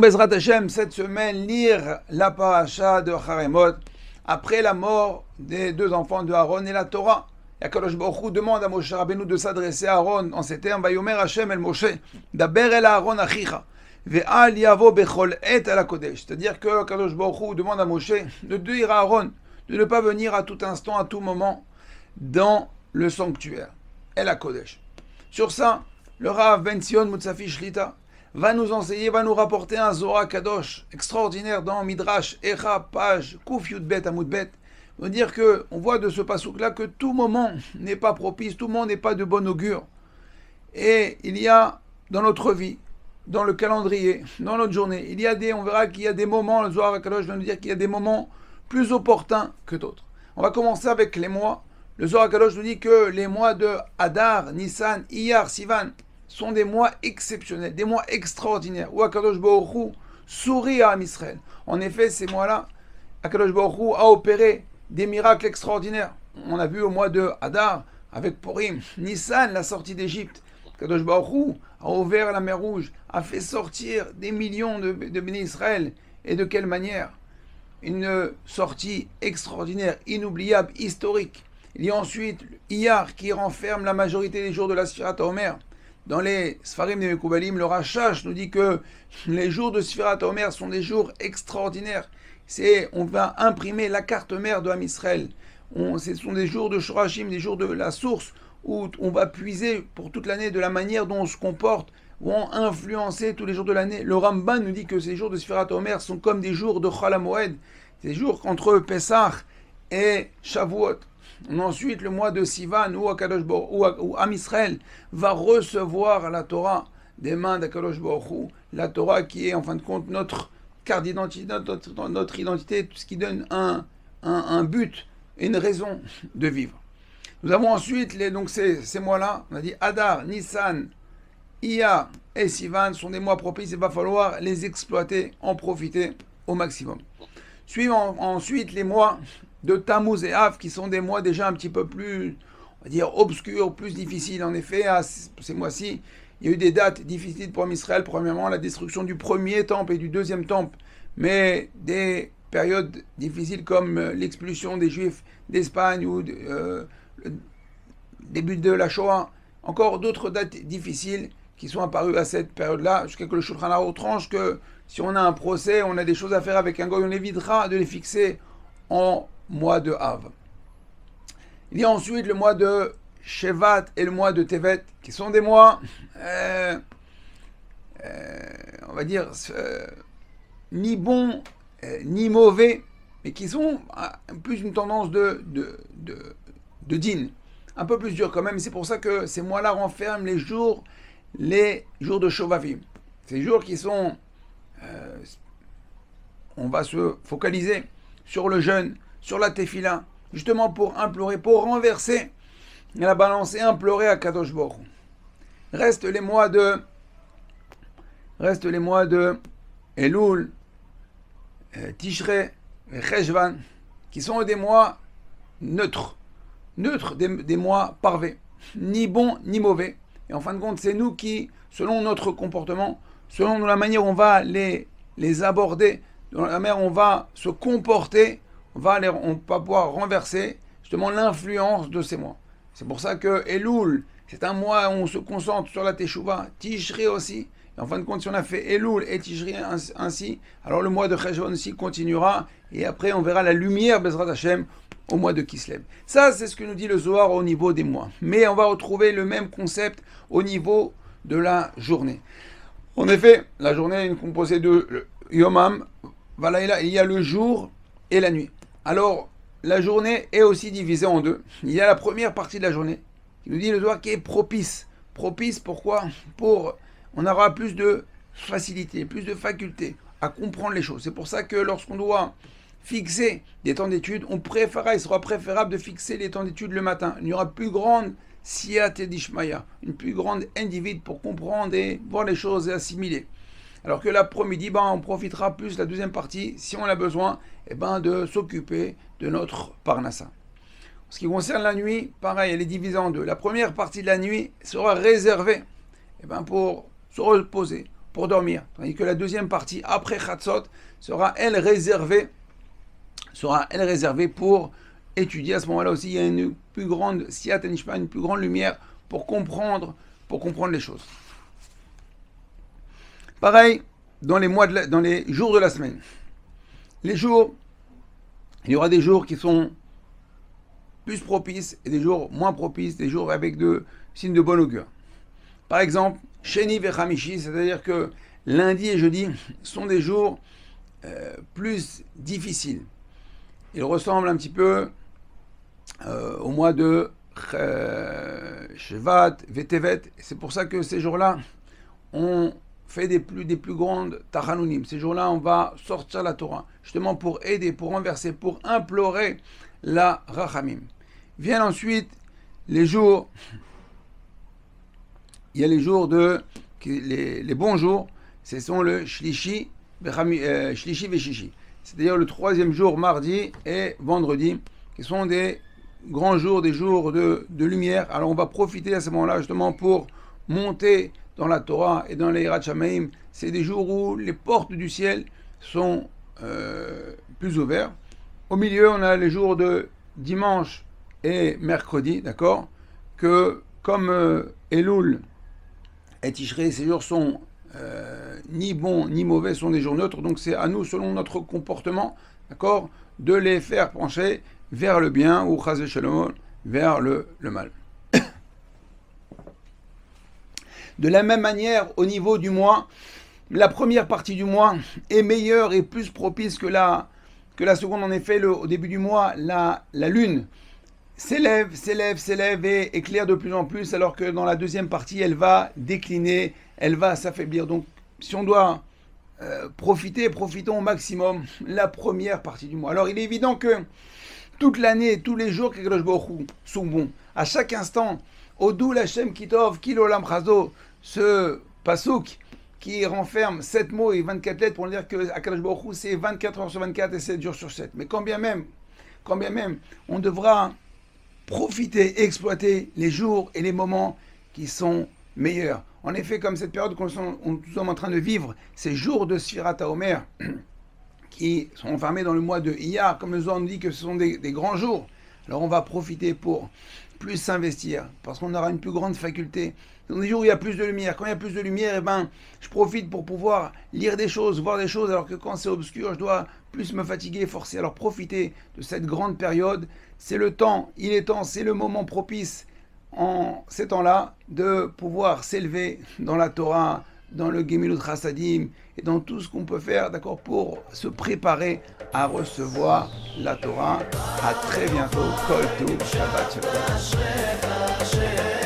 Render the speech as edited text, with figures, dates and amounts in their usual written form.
Bezrat Hashem, cette semaine, lire la paracha de Haremot après la mort des deux enfants de Aaron et la Torah. Et Akadosh Baruch Hu demande à Moshe Rabbeinu de s'adresser à Aaron en ces termes: Vayomer Hashem el Moshe, daber el Aaron achicha, ve'al yavo bechol et ala kodesh. C'est-à-dire que Akadosh Baruch Hu demande à Moshe de dire à Aaron de ne pas venir à tout instant, à tout moment, dans le sanctuaire, El HaKodesh. Sur ça, le Rav Ben Sion Mutzafi Shlita va nous enseigner, va nous rapporter un Zohar Kadosh extraordinaire dans Midrash Echa, page Kuf Yudbet Amudbet. On veut dire que on voit de ce pasouk-là que tout moment n'est pas propice, tout moment n'est pas de bon augure. Et il y a dans notre vie, dans le calendrier, dans notre journée, on verra qu'il y a des moments, le Zohar Kadosh va nous dire qu'il y a des moments plus opportuns que d'autres. On va commencer avec les mois. Le Zohar Kadosh nous dit que les mois de Hadar, Nissan, Iyar, Sivan sont des mois exceptionnels, des mois extraordinaires, où Akadosh Baruch Hu sourit à Am Israël. En effet, ces mois-là, Akadosh Baruch Hu a opéré des miracles extraordinaires. On a vu au mois de Hadar, avec Purim, Nissan, la sortie d'Égypte. Akadosh Baruch Hu a ouvert la mer Rouge, a fait sortir des millions de bénis Israël. Et de quelle manière? Une sortie extraordinaire, inoubliable, historique. Il y a ensuite Iyar qui renferme la majorité des jours de la Sfirat HaOmer. Dans les Sfarim de Mekoubalim, le Rashash nous dit que les jours de Sfirat HaOmer sont des jours extraordinaires. On va imprimer la carte mère de Am Israël. Ce sont des jours de Shorashim, des jours de la source, où on va puiser pour toute l'année de la manière dont on se comporte, vont influencer tous les jours de l'année. Le Ramban nous dit que ces jours de Sfirat HaOmer sont comme des jours de Chol HaMoed, des jours entre Pesach et Shavuot. Ensuite, le mois de Sivan, où Am Israël va recevoir la Torah des mains d'Akadosh Baruch Hu, la Torah qui est en fin de compte notre carte d'identité, notre identité, tout ce qui donne un but et une raison de vivre. Nous avons ensuite ces mois-là, on a dit Hadar, Nissan, Iyar et Sivan sont des mois propices, il va falloir les exploiter, en profiter au maximum. Suivent ensuite les mois de Tammuz et Av, qui sont des mois déjà un petit peu plus, on va dire, obscurs, plus difficiles. En effet, à ces mois-ci, il y a eu des dates difficiles pour Israël. Premièrement, la destruction du premier temple et du deuxième temple, mais des périodes difficiles comme l'expulsion des Juifs d'Espagne ou le début de la Shoah. Encore d'autres dates difficiles qui sont apparues à cette période-là, jusqu'à que le Shulchan Aruch tranche que si on a un procès, on a des choses à faire avec un goy, on évitera de les fixer en mois de Av. Il y a ensuite le mois de Shevat et le mois de Tevet, qui sont des mois, on va dire, ni bons ni mauvais, mais qui sont plus une tendance de din, un peu plus dur quand même. C'est pour ça que ces mois-là renferment les jours de Shovavim. Ces jours qui sont, on va se focaliser sur le jeûne, sur la tefila, justement pour implorer, pour renverser la balance et implorer à Kadosh Baruch Hu. Restent les mois de Elul, Tishrei et Cheshvan, qui sont des mois neutres, des mois parfaits, ni bons ni mauvais. Et en fin de compte, c'est nous qui, selon notre comportement, selon la manière dont on va les aborder, dans la manière dont on va se comporter, on va pouvoir renverser justement l'influence de ces mois. C'est pour ça que Elul, c'est un mois où on se concentre sur la Teshuvah, Tishrei aussi. Et en fin de compte, si on a fait Elul et Tishrei ainsi, alors le mois de Cheshvan aussi continuera. Et après, on verra la lumière, Bezrat Hashem, au mois de Kislev. Ça, c'est ce que nous dit le Zohar au niveau des mois. Mais on va retrouver le même concept au niveau de la journée. En effet, la journée est composée de Yomam, Valayla, il y a le jour et la nuit. Alors, la journée est aussi divisée en deux. Il y a la première partie de la journée, qui nous dit le Zohar, qui est propice. Propice, pourquoi? On aura plus de facilité, plus de faculté à comprendre les choses. C'est pour ça que lorsqu'on doit fixer des temps d'études, il sera préférable de fixer les temps d'études le matin. Il y aura plus grande siyate dishmaya, une plus grande individu pour comprendre et voir les choses et assimiler. Alors que l'après-midi, on profitera plus la deuxième partie, si on a besoin, de s'occuper de notre parnassa. En ce qui concerne la nuit, pareil, elle est divisée en deux. La première partie de la nuit sera réservée pour se reposer, pour dormir. Tandis que la deuxième partie, après Chatzot, sera elle réservée pour étudier. À ce moment-là aussi, il y a une plus grande siyat nishma, une plus grande lumière pour comprendre les choses. Pareil, dans les jours de la semaine. Il y aura des jours qui sont plus propices et des jours moins propices, des jours avec de signes de bon augure. Par exemple, Sheni vechamishi, c'est-à-dire que lundi et jeudi sont des jours plus difficiles. Ils ressemblent un petit peu au mois de Shevat, Vetevet. C'est pour ça que ces jours-là, on fait des plus grandes tachanunim. Ces jours-là, on va sortir la Torah, justement pour aider, pour renverser, pour implorer la rachamim. Viennent ensuite les jours, il y a les jours les bons jours, ce sont le shlishi veshishi, c'est-à-dire le troisième jour, mardi et vendredi, qui sont des grands jours, des jours de lumière. Alors on va profiter à ce moment-là justement pour monter dans la Torah et dans les Yirat Shamayim. C'est des jours où les portes du ciel sont plus ouvertes. Au milieu, on a les jours de dimanche et mercredi, d'accord, que comme Elul et Tishrei, ces jours sont ni bons ni mauvais, sont des jours neutres, donc c'est à nous, selon notre comportement, d'accord, de les faire pencher vers le bien ou chas v'shalom vers le mal. De la même manière, au niveau du mois, la première partie du mois est meilleure et plus propice que la seconde. En effet, au début du mois, la lune s'élève et éclaire de plus en plus, alors que dans la deuxième partie, elle va décliner, elle va s'affaiblir. Donc, si on doit profitons au maximum la première partie du mois. Alors, il est évident que toute l'année, tous les jours, Kadosh Baruch Hu sont bons. À chaque instant, Odou Lachem Kitov, Kilolam Chazo, ce pasouk qui renferme 7 mots et 24 lettres pour dire que Akadosh Baruch Hu, c'est 24 heures sur 24 et 7 jours sur 7. Mais quand bien même, on devra profiter, exploiter les jours et les moments qui sont meilleurs. En effet, comme cette période que nous sommes en train de vivre, ces jours de Sfirat HaOmer, qui sont enfermés dans le mois de Iyar, comme le Zohar nous dit que ce sont des grands jours, alors on va profiter pour plus s'investir, parce qu'on aura une plus grande faculté. Dans des jours où il y a plus de lumière, quand il y a plus de lumière, je profite pour pouvoir lire des choses, voir des choses, alors que quand c'est obscur, je dois plus me fatiguer, forcer. Alors profitez de cette grande période, c'est le temps, il est temps, c'est le moment propice en ces temps-là de pouvoir s'élever dans la Torah, dans le Gemilut Chassadim et dans tout ce qu'on peut faire, d'accord, pour se préparer à recevoir la Torah. À très bientôt. Kol Tov, Shabbat Shalom.